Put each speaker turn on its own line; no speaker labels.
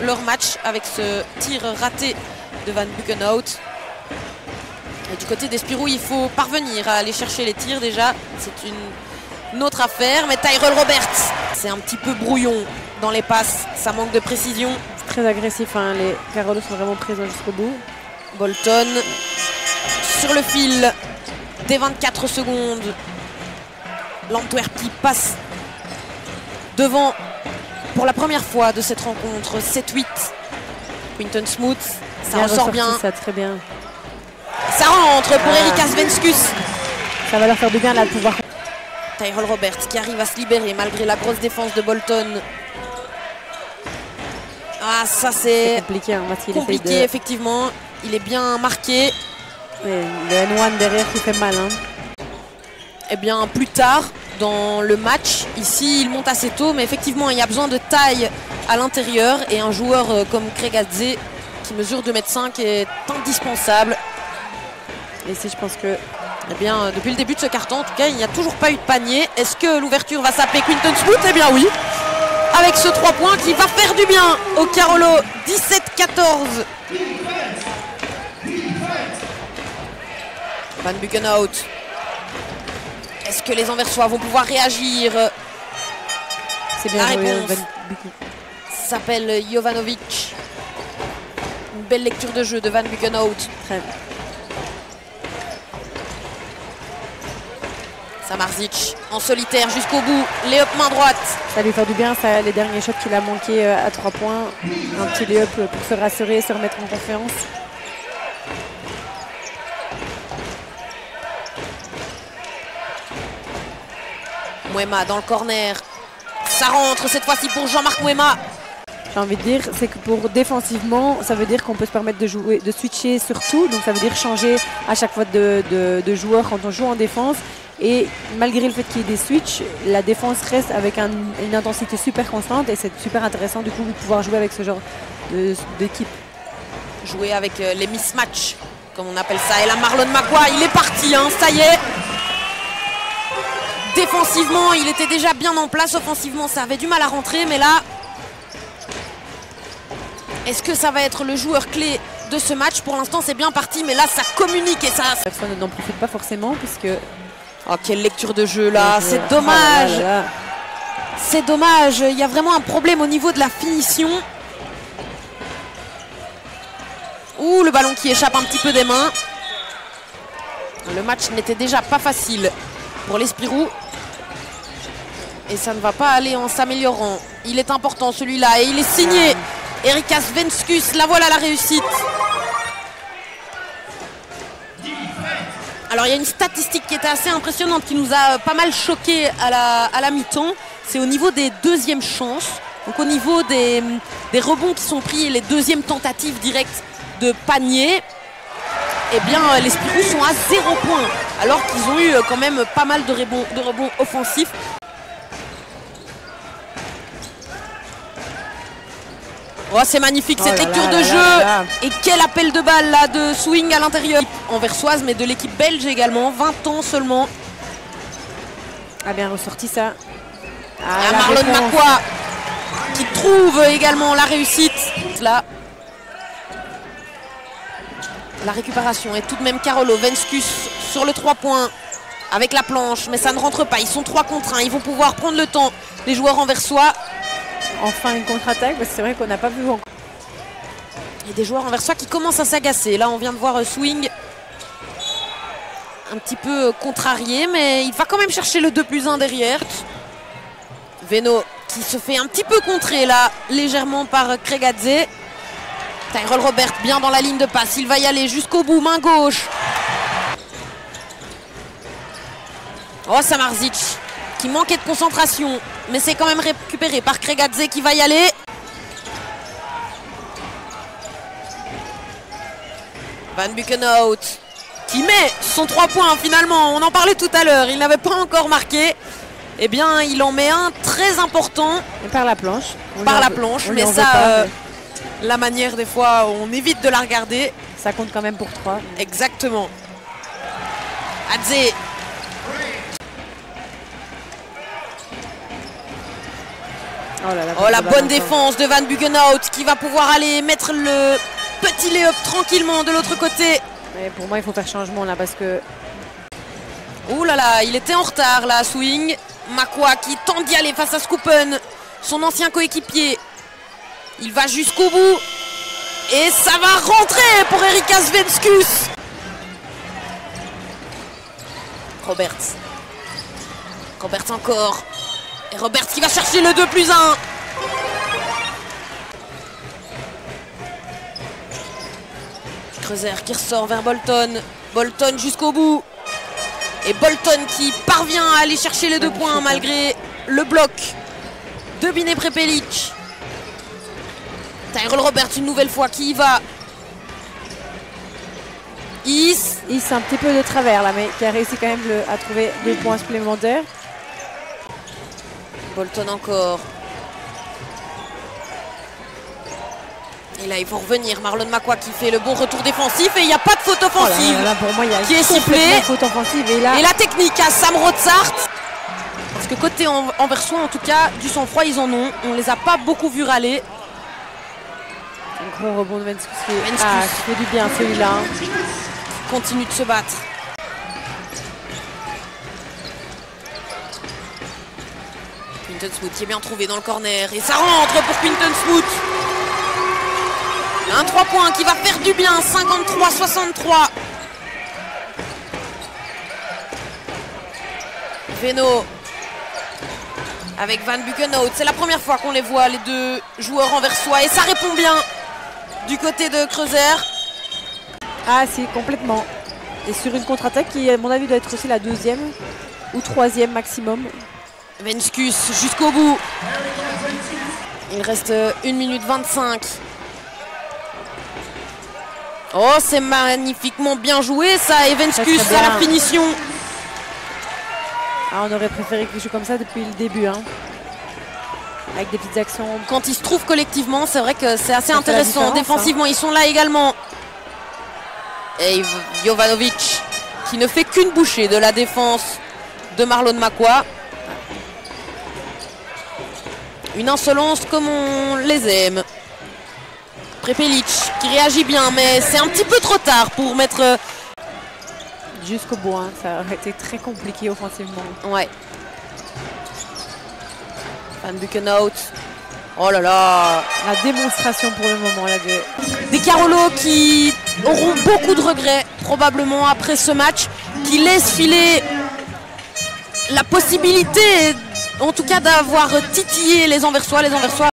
leur match avec ce tir raté de Van Buckenhout. Et du côté d'Espirou, il faut parvenir à aller chercher les tirs déjà. C'est une autre affaire, mais Tyrell Roberts, c'est un petit peu brouillon dans les passes, ça manque de précision.
C'est très agressif, hein. Les Carolo sont vraiment présents jusqu'au bout.
Bolton sur le fil des 24 secondes. L'Antwerp qui passe devant pour la première fois de cette rencontre. 7-8. Quinton Smoot, ça en sort bien.
Ça, très bien.
Ça rentre pour Erikas Venskus.
Ça va leur faire du bien là de pouvoir.
Tyrell Roberts qui arrive à se libérer malgré la grosse défense de Bolton. Ah, ça c'est
compliqué, hein,
compliqué effectivement. Il est bien marqué.
Et le N1 derrière qui fait mal. Hein.
Eh bien, plus tard dans le match, ici, il monte assez tôt, mais effectivement, il y a besoin de taille à l'intérieur. Et un joueur comme Craig Adze, qui mesure 2,5 m, est indispensable.
Et ici, je pense que...
Eh bien, depuis le début de ce carton, en tout cas, il n'y a toujours pas eu de panier. Est-ce que l'ouverture va s'appeler Quinton Smoot? Eh bien, oui. Avec ce 3 points qui va faire du bien au Carolo. 17-14. Van Buckenhout. Est-ce que les Anversois vont pouvoir réagir?
C'est bien.
La réponse s'appelle Jovanovic. Une belle lecture de jeu de Van Buckenhout.
Très bien.
Samardzic en solitaire jusqu'au bout. Léop main droite.
Ça lui fait du bien, ça, les derniers shots qu'il a manqué à 3 points. Un petit Léop pour se rassurer et se remettre en confiance.
Mouema dans le corner. Ça rentre cette fois-ci pour Jean-Marc Mouema.
J'ai envie de dire, c'est que pour défensivement, ça veut dire qu'on peut se permettre de jouer, de switcher sur tout. Donc ça veut dire changer à chaque fois de joueur quand on joue en défense. Et malgré le fait qu'il y ait des switches, la défense reste avec une intensité super constante. Et c'est super intéressant du coup de pouvoir jouer avec ce genre d'équipe.
Jouer avec les mismatchs, comme on appelle ça. Et là, Marlon Macquoy, il est parti, hein, ça y est. Défensivement, il était déjà bien en place. Offensivement, ça avait du mal à rentrer. Mais là, est-ce que ça va être le joueur clé de ce match? Pour l'instant, c'est bien parti. Mais là, ça communique et ça...
Personne n'en profite pas forcément puisque...
Oh, quelle lecture de jeu là. C'est dommage. C'est dommage. Il y a vraiment un problème au niveau de la finition. Ouh, le ballon qui échappe un petit peu des mains. Le match n'était déjà pas facile pour l'Espirou. Et ça ne va pas aller en s'améliorant. Il est important celui-là et il est signé. Erikas Venskus, la voilà la réussite. Alors il y a une statistique qui était assez impressionnante, qui nous a pas mal choqué à la mi-temps. C'est au niveau des deuxièmes chances. Donc au niveau des rebonds qui sont pris et les deuxièmes tentatives directes de panier. Eh bien les Spirous sont à 0 points. Alors qu'ils ont eu quand même pas mal de rebonds offensifs. Oh, c'est magnifique cette lecture de jeu. Et quel appel de balle là de swing à l'intérieur. Anversoise, mais de l'équipe belge également. 20 ans seulement.
A bien ressorti ça.
Marlon Macquoy qui trouve également la réussite. Là. La récupération est tout de même Carolo. Venskus sur le 3 points avec la planche. Mais ça ne rentre pas. Ils sont 3 contre 1. Ils vont pouvoir prendre le temps. Les joueurs anversois.
Enfin une contre-attaque, parce que c'est vrai qu'on n'a pas vu encore.
Il y a des joueurs anversois qui commencent à s'agacer. Là, on vient de voir Swing un petit peu contrarié, mais il va quand même chercher le 2+1 derrière. Veno qui se fait un petit peu contrer là, légèrement par Craig Adze. Tyrell Robert bien dans la ligne de passe. Il va y aller jusqu'au bout, main gauche. Oh, Samardzic qui manquait de concentration. Mais c'est quand même récupéré par Craig Adze qui va y aller. Van Buckenhout qui met son 3 points finalement. On en parlait tout à l'heure. Il n'avait pas encore marqué. Eh bien, il en met un très important.
Et par la planche.
Par la planche. Mais ça, la manière des fois, on évite de la regarder.
Ça compte quand même pour 3.
Exactement. Adze. Oh la bonne défense de Van Bugenhout qui va pouvoir aller mettre le petit lay-up tranquillement de l'autre côté.
Mais pour moi, il faut faire changement là parce que...
Ouh là là, il était en retard là, swing. Makwa qui tente d'y aller face à Skoopen, son ancien coéquipier. Il va jusqu'au bout. Et ça va rentrer pour Erika Svenskus. Roberts encore. Et Roberts qui va chercher le 2+1. Kreuzer qui ressort vers Bolton. Bolton jusqu'au bout. Et Bolton qui parvient à aller chercher les 2 points malgré le bloc de Binet Prepelic. Tyrell Roberts une nouvelle fois qui y va. Is
un petit peu de travers là, mais qui a réussi quand même à trouver 2 points supplémentaires.
Bolton encore. Et là, il faut revenir. Marlon Makwa qui fait le bon retour défensif et il n'y a pas de faute offensive.
Là, pour moi, il y a
qui est sifflée.
Faute offensive et
la technique à Sam Rotzart. Parce que côté anversois, en tout cas, du sang-froid, ils en ont. On les a pas beaucoup vus râler.
Un gros rebond de Venskus qui fait du bien celui-là.
Continue de se battre. Quinton Smoot qui est bien trouvé dans le corner. Et ça rentre pour Quinton Smoot. Un 3 points qui va faire du bien. 53-63. Veno avec Van Bugenhout. C'est la première fois qu'on les voit, les 2 joueurs anversois. Et ça répond bien du côté de Kreuzer.
Ah si, complètement. Et sur une contre-attaque qui, à mon avis, doit être aussi la 2e ou 3e maximum.
Venskus jusqu'au bout. Il reste 1 minute 25. Oh, c'est magnifiquement bien joué ça. Et Venskus à la finition.
Ah, on aurait préféré quelque chose comme ça depuis le début. Hein. Avec des petites actions.
Quand ils se trouvent collectivement, c'est vrai que c'est assez intéressant. Défensivement, ils sont là également. Et Jovanovic qui ne fait qu'une bouchée de la défense de Marlon Makwa. Une insolence comme on les aime. Prepelic qui réagit bien, mais c'est un petit peu trop tard pour mettre...
Jusqu'au bout, hein. Ça aurait été très compliqué offensivement.
Ouais. Van Bugenhout. Oh là là.
La démonstration pour le moment là
des Carolo qui auront beaucoup de regrets probablement après ce match, qui laissent filer la possibilité en tout cas d'avoir titillé les Anversois. Les Anversois